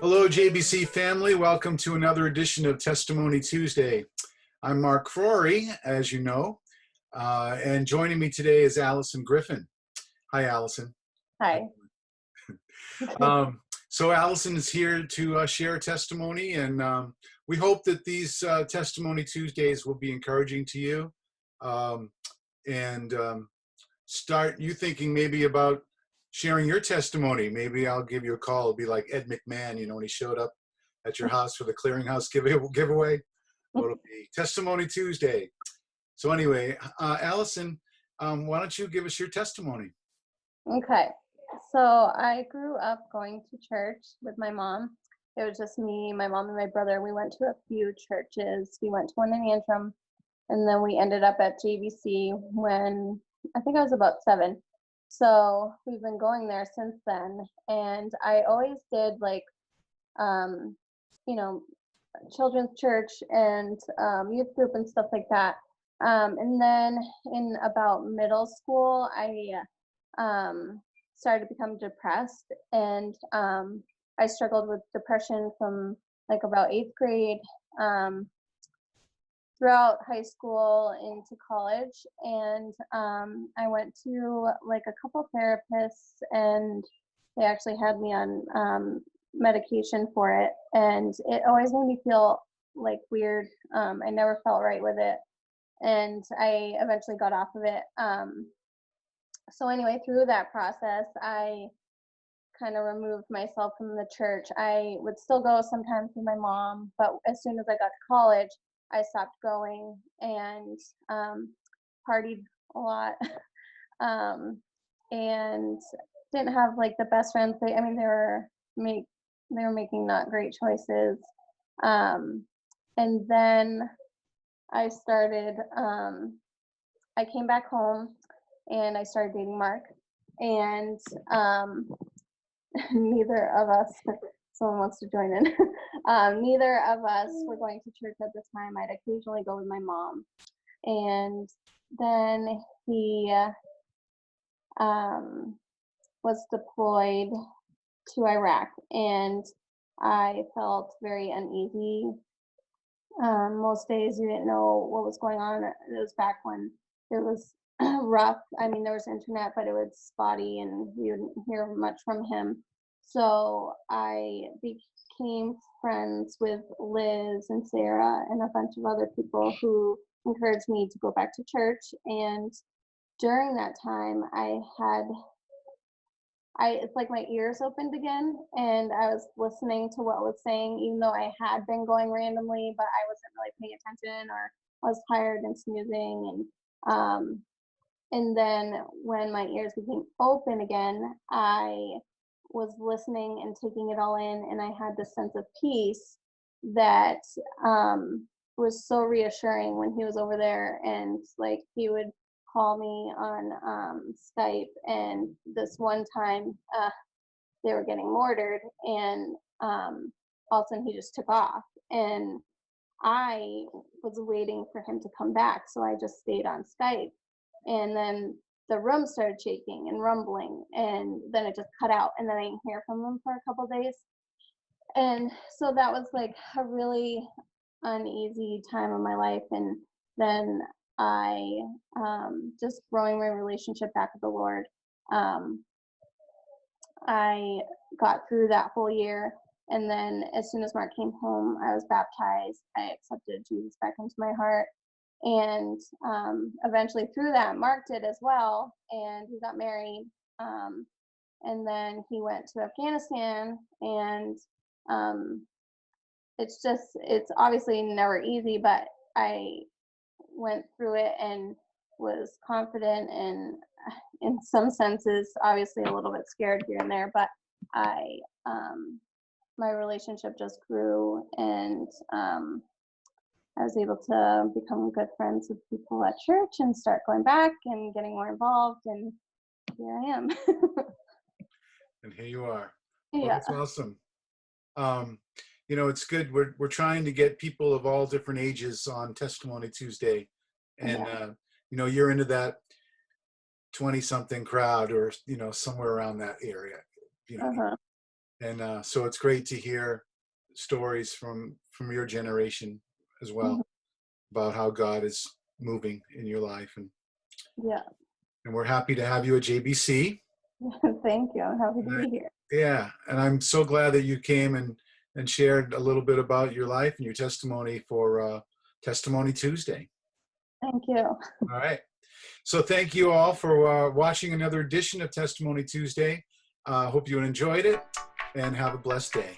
Hello, JBC family. Welcome to another edition of Testimony Tuesday. I'm Mark Frory, as you know, and joining me today is Alyson Griffin. Hi, Alyson. Hi. So Alyson is here to share a testimony, and we hope that these Testimony Tuesdays will be encouraging to you and start you thinking maybe about sharing your testimony. Maybe I'll give you a call. It'll be like Ed McMahon, when he showed up at your house for the clearinghouse giveaway. Well, it'll be Testimony Tuesday. So anyway, Alyson, why don't you give us your testimony? Okay. So I grew up going to church with my mom. It was just me, my mom, and my brother. We went to a few churches. We went to one in Antrim, and then we ended up at JVC when I think I was about 7. So we've been going there since then. And I always did children's church and youth group and stuff like that. And then in about middle school, I started to become depressed, and I struggled with depression from about 8th grade throughout high school into college. And I went to a couple therapists, and they actually had me on medication for it, and it always made me feel weird. I never felt right with it, and I eventually got off of it. So anyway, through that process, I kind of removed myself from the church. I would still go sometimes with my mom, but as soon as I got to college, I stopped going and partied a lot, and didn't have the best friends. They were making not great choices. And then I started. I came back home, and I started dating Mark, and neither of us, someone wants to join in, neither of us were going to church at the time. I'd occasionally go with my mom, and then he was deployed to Iraq, and I felt very uneasy. Most days you didn't know what was going on. It was back when it was rough. There was internet, but it was spotty, and you didn't hear much from him. So I became friends with Liz and Sarah and a bunch of other people who encouraged me to go back to church. And during that time, it's like my ears opened again, and I was listening to what was saying, even though I had been going randomly, but I wasn't really paying attention, or I was tired and snoozing. And then when my ears became open again, I was listening and taking it all in, and I had this sense of peace that was so reassuring when he was over there. And he would call me on Skype, and this one time they were getting mortared, and all of a sudden he just took off, and I was waiting for him to come back, so I just stayed on Skype. And then the room started shaking and rumbling, and then it just cut out, and then I didn't hear from him for a couple of days. And so that was a really uneasy time of my life. And then I just growing my relationship back with the Lord. I got through that whole year, and then as soon as Mark came home, I was baptized. I accepted Jesus back into my heart. And eventually through that, Mark did as well, and he got married. And then he went to Afghanistan, and it's obviously never easy, but I went through it and was confident, and in some senses, obviously a little bit scared here and there, but my relationship just grew, and I was able to become good friends with people at church and start going back and getting more involved, and here I am. And here you are. Well, Yeah. that's awesome. It's good. We're trying to get people of all different ages on Testimony Tuesday, and you're into that 20-something crowd, or somewhere around that area. And so it's great to hear stories from your generation as well about how God is moving in your life. Yeah. And we're happy to have you at JBC. Thank you. I'm happy to And be here. yeah, and I'm so glad that you came and shared a little bit about your life and your testimony for Testimony Tuesday. Thank you. All right. So thank you all for watching another edition of Testimony Tuesday. Hope you enjoyed it and have a blessed day.